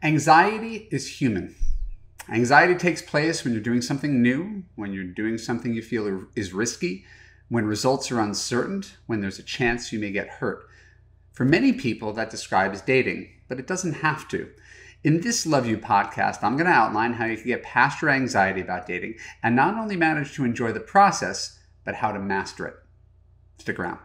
Anxiety is human. Anxiety takes place when you're doing something new, when you're doing something you feel is risky, when results are uncertain, when there's a chance you may get hurt. For many people, that describes dating, but it doesn't have to. In this Love You podcast, I'm going to outline how you can get past your anxiety about dating and not only manage to enjoy the process, but how to master it. Stick around.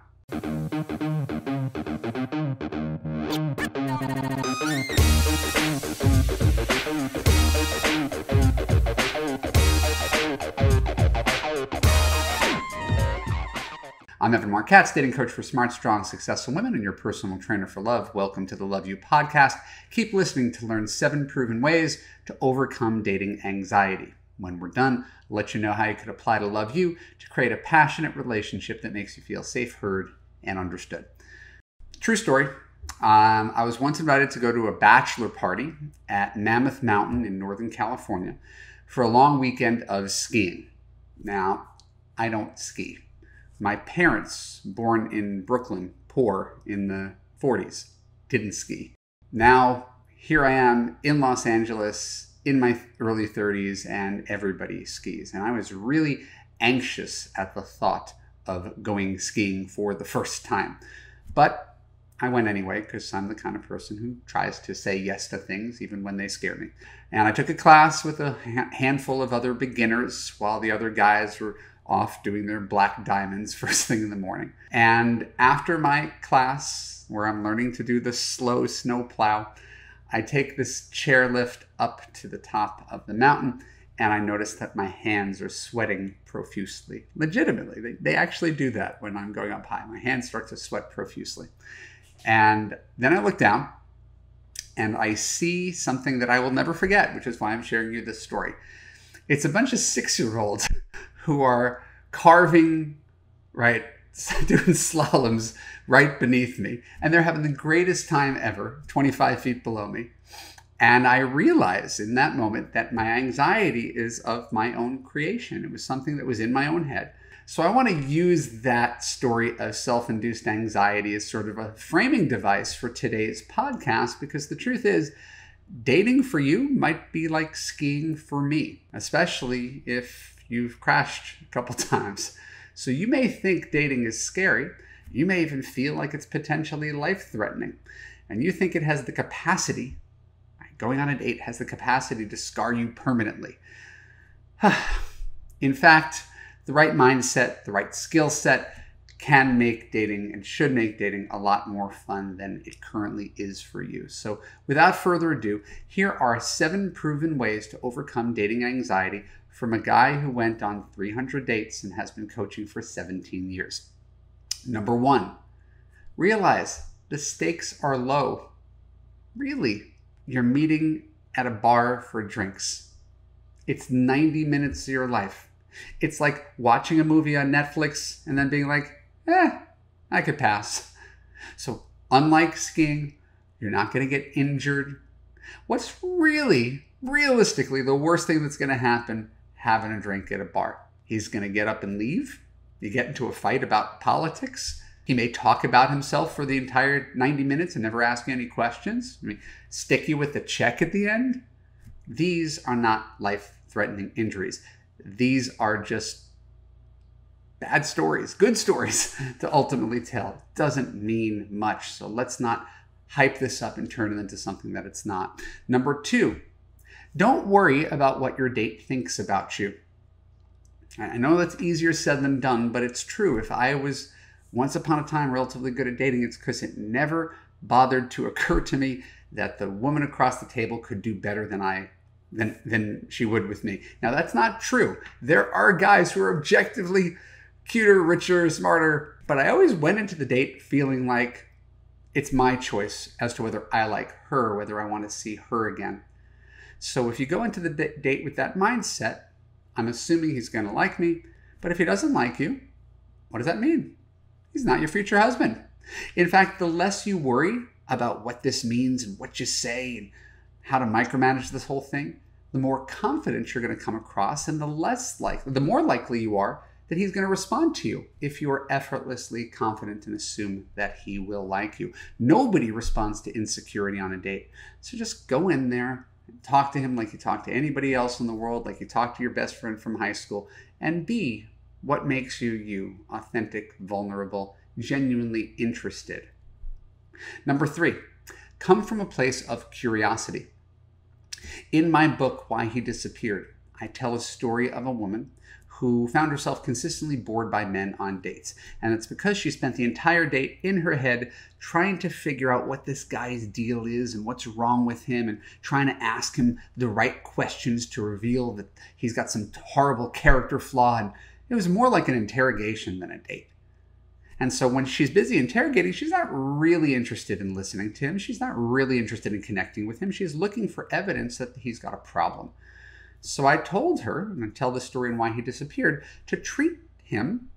I'm Marc, Katz, dating coach for smart, strong, successful women and your personal trainer for love. Welcome to the Love You podcast. Keep listening to learn 7 proven ways to overcome dating anxiety. When we're done, I'll let you know how you could apply to Love You to create a passionate relationship that makes you feel safe, heard, and understood. True story. I was once invited to go to a bachelor party at Mammoth Mountain in Northern California for a long weekend of skiing. Now, I don't ski. My parents, born in Brooklyn, poor in the 40s, didn't ski. Now, here I am in Los Angeles in my early 30s and everybody skis. And I was really anxious at the thought of going skiing for the first time. But I went anyway because I'm the kind of person who tries to say yes to things even when they scare me. And I took a class with a handful of other beginners while the other guys were off doing their black diamonds first thing in the morning. And after my class, where I'm learning to do the slow snow plow, I take this chairlift up to the top of the mountain, and I notice that my hands are sweating profusely. Legitimately, they actually do that when I'm going up high. My hands start to sweat profusely. And then I look down, and I see something that I will never forget, which is why I'm sharing you this story. It's a bunch of 6-year-olds who are carving, right, doing slaloms right beneath me. And they're having the greatest time ever, 25 feet below me. And I realize in that moment that my anxiety is of my own creation. It was something that was in my own head. So I want to use that story of self-induced anxiety as sort of a framing device for today's podcast, because the truth is, dating for you might be like skiing for me, especially if you've crashed a couple times. So you may think dating is scary. You may even feel like it's potentially life-threatening. And you think it has the capacity, going on a date has the capacity to scar you permanently. In fact, the right mindset, the right skill set can make dating and should make dating a lot more fun than it currently is for you. So without further ado, here are 7 proven ways to overcome dating anxiety from a guy who went on 300 dates and has been coaching for 17 years. Number 1, realize the stakes are low. Really, you're meeting at a bar for drinks. It's 90 minutes of your life. It's like watching a movie on Netflix and then being like, I could pass. So unlike skiing, you're not going to get injured. What's really, realistically, the worst thing that's going to happen having a drink at a bar? He's going to get up and leave. You get into a fight about politics. He may talk about himself for the entire 90 minutes and never ask you any questions. Stick you with the check at the end. These are not life-threatening injuries. These are just bad stories, good stories to ultimately tell. It doesn't mean much. So let's not hype this up and turn it into something that it's not. Number 2, don't worry about what your date thinks about you. I know that's easier said than done, but it's true. If I was once upon a time relatively good at dating, it's because it never bothered to occur to me that the woman across the table could do better than she would with me. Now, that's not true. There are guys who are objectively cuter, richer, smarter, but I always went into the date feeling like it's my choice as to whether I like her, whether I want to see her again. So if you go into the date with that mindset, I'm assuming he's going to like me, but if he doesn't like you, what does that mean? He's not your future husband. In fact, the less you worry about what this means and what you say and how to micromanage this whole thing, the more confident you're going to come across, and the more likely you are that he's going to respond to you if you are effortlessly confident and assume that he will like you. Nobody responds to insecurity on a date. So just go in there and talk to him like you talk to anybody else in the world, like you talk to your best friend from high school, and be what makes you you, authentic, vulnerable, genuinely interested. Number 3, come from a place of curiosity. In my book, Why He Disappeared, I tell a story of a woman who found herself consistently bored by men on dates. And it's because she spent the entire date in her head trying to figure out what this guy's deal is and what's wrong with him, and trying to ask him the right questions to reveal that he's got some horrible character flaw. And it was more like an interrogation than a date. And so when she's busy interrogating, she's not really interested in listening to him. She's not really interested in connecting with him. She's looking for evidence that he's got a problem. So I told her, and I tell this story in Why He Disappeared, to treat him,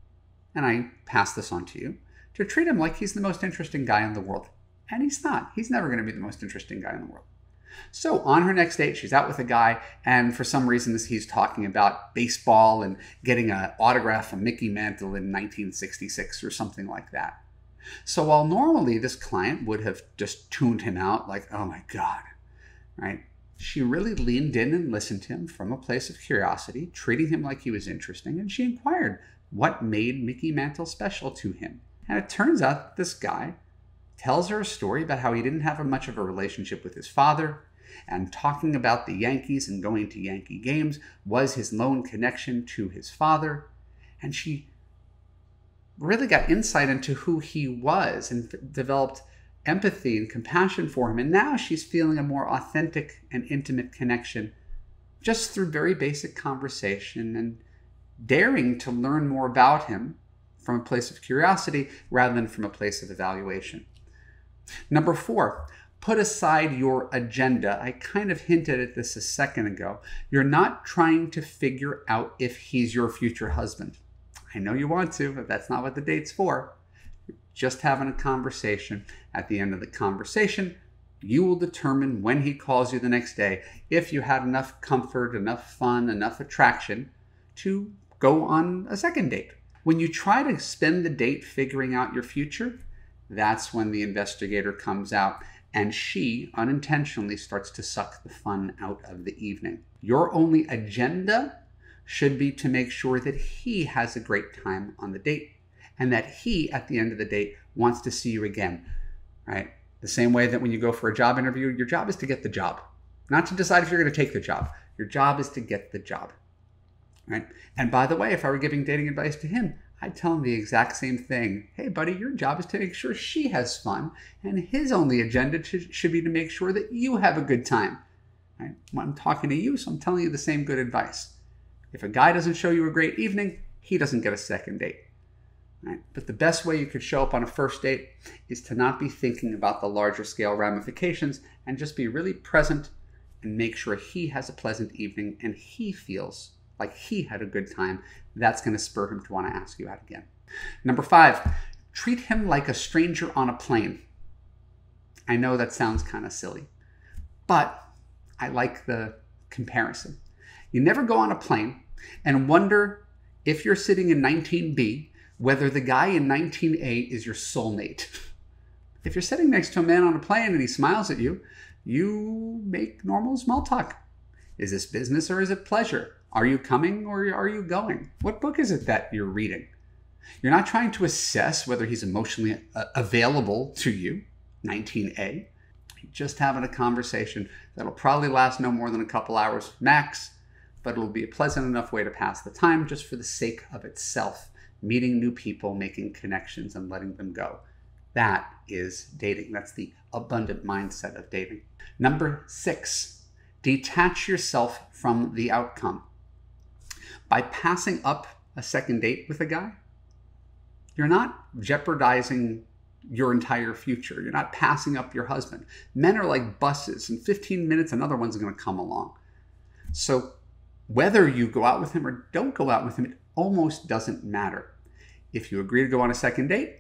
and I pass this on to you, to treat him like he's the most interesting guy in the world. And he's not. He's never going to be the most interesting guy in the world. So on her next date, she's out with a guy, and for some reason he's talking about baseball and getting an autograph from Mickey Mantle in 1966 or something like that. So while normally this client would have just tuned him out like, oh my God, right? She really leaned in and listened to him from a place of curiosity, treating him like he was interesting, and she inquired what made Mickey Mantle special to him. And it turns out this guy tells her a story about how he didn't have much of a relationship with his father, and talking about the Yankees and going to Yankee games was his lone connection to his father. And she really got insight into who he was and developed empathy and compassion for him. And now she's feeling a more authentic and intimate connection just through very basic conversation and daring to learn more about him from a place of curiosity rather than from a place of evaluation. Number 4, put aside your agenda. I kind of hinted at this a second ago. You're not trying to figure out if he's your future husband. I know you want to, but that's not what the date's for. You're just having a conversation. At the end of the conversation, you will determine when he calls you the next day if you had enough comfort, enough fun, enough attraction to go on a second date. When you try to spend the date figuring out your future, that's when the investigator comes out and she unintentionally starts to suck the fun out of the evening. Your only agenda should be to make sure that he has a great time on the date and that he, at the end of the date, wants to see you again, right? The same way that when you go for a job interview, your job is to get the job, not to decide if you're going to take the job. Your job is to get the job, right? And by the way, if I were giving dating advice to him, I'd tell him the exact same thing. Hey, buddy, your job is to make sure she has fun, and his only agenda should be to make sure that you have a good time. Right? When I'm talking to you, so I'm telling you the same good advice. If a guy doesn't show you a great evening, he doesn't get a second date. Right? But the best way you could show up on a first date is to not be thinking about the larger scale ramifications and just be really present and make sure he has a pleasant evening and he feels like he had a good time. That's going to spur him to want to ask you out again. Number 5, treat him like a stranger on a plane. I know that sounds kind of silly, but I like the comparison. You never go on a plane and wonder if you're sitting in 19B, whether the guy in 19A is your soulmate. If you're sitting next to a man on a plane and he smiles at you, you make normal small talk. Is this business or is it pleasure? Are you coming or are you going? What book is it that you're reading? You're not trying to assess whether he's emotionally available to you, 19A. You're just having a conversation that'll probably last no more than a couple hours max, but it'll be a pleasant enough way to pass the time just for the sake of itself. Meeting new people, making connections, and letting them go. That is dating. That's the abundant mindset of dating. Number 6, detach yourself from the outcome. By passing up a second date with a guy, you're not jeopardizing your entire future. You're not passing up your husband. Men are like buses. In 15 minutes, another one's going to come along. So whether you go out with him or don't go out with him, it almost doesn't matter. If you agree to go on a second date,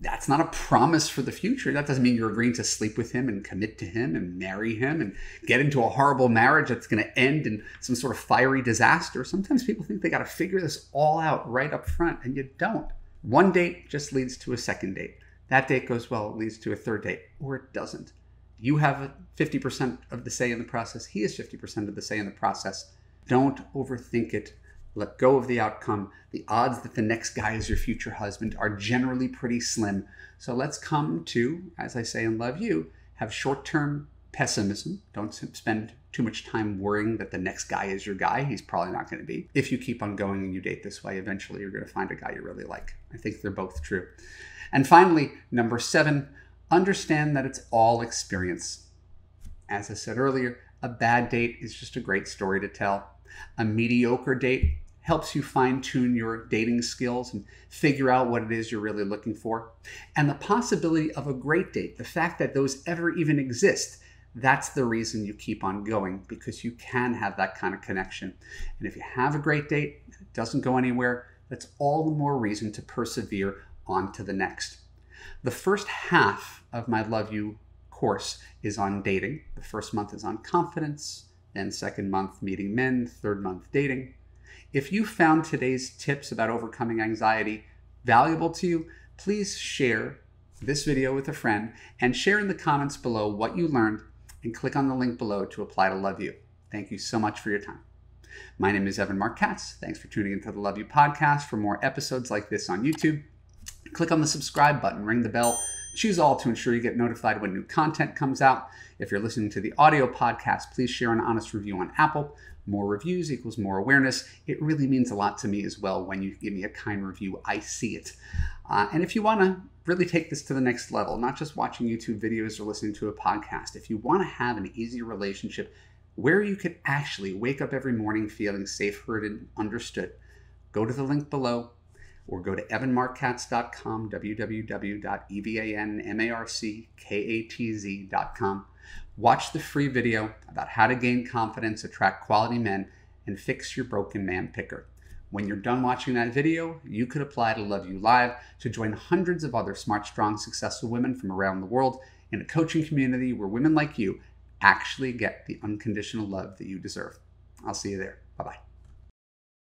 That's not a promise for the future. That doesn't mean you're agreeing to sleep with him and commit to him and marry him and get into a horrible marriage that's going to end in some sort of fiery disaster. Sometimes people think they got to figure this all out right up front, and you don't. One date just leads to a second date. That date goes well, it leads to a third date, or it doesn't. You have 50% of the say in the process. He has 50% of the say in the process. Don't overthink it. Let go of the outcome. The odds that the next guy is your future husband are generally pretty slim. So let's come to, as I say in Love You, have short-term pessimism. Don't spend too much time worrying that the next guy is your guy. He's probably not going to be. If you keep on going and you date this way, eventually you're going to find a guy you really like. I think they're both true. And finally, number 7, understand that it's all experience. As I said earlier, a bad date is just a great story to tell. A mediocre date helps you fine-tune your dating skills and figure out what it is you're really looking for. And the possibility of a great date, the fact that those ever even exist, that's the reason you keep on going, because you can have that kind of connection. And if you have a great date and it doesn't go anywhere, that's all the more reason to persevere on to the next. The first half of my Love You course is on dating. The first month is on confidence, then second month meeting men, third month dating. If you found today's tips about overcoming anxiety valuable to you, please share this video with a friend and share in the comments below what you learned and click on the link below to apply to Love You. Thank you so much for your time. My name is Marc Katz. Thanks for tuning into the Love You podcast. For more episodes like this on YouTube, click on the subscribe button, ring the bell, choose all to ensure you get notified when new content comes out. If you're listening to the audio podcast, please share an honest review on Apple. More reviews equals more awareness. It really means a lot to me as well when you give me a kind review. I see it. And if you want to really take this to the next level, not just watching YouTube videos or listening to a podcast, if you want to have an easy relationship where you can actually wake up every morning feeling safe, heard, and understood, go to the link below or go to evanmarckatz.com, www.evanmarckatz.com. Watch the free video about how to gain confidence, attract quality men, and fix your broken man picker. When you're done watching that video, you could apply to Love You Live to join hundreds of other smart, strong, successful women from around the world in a coaching community where women like you actually get the unconditional love that you deserve. I'll see you there. Bye-bye.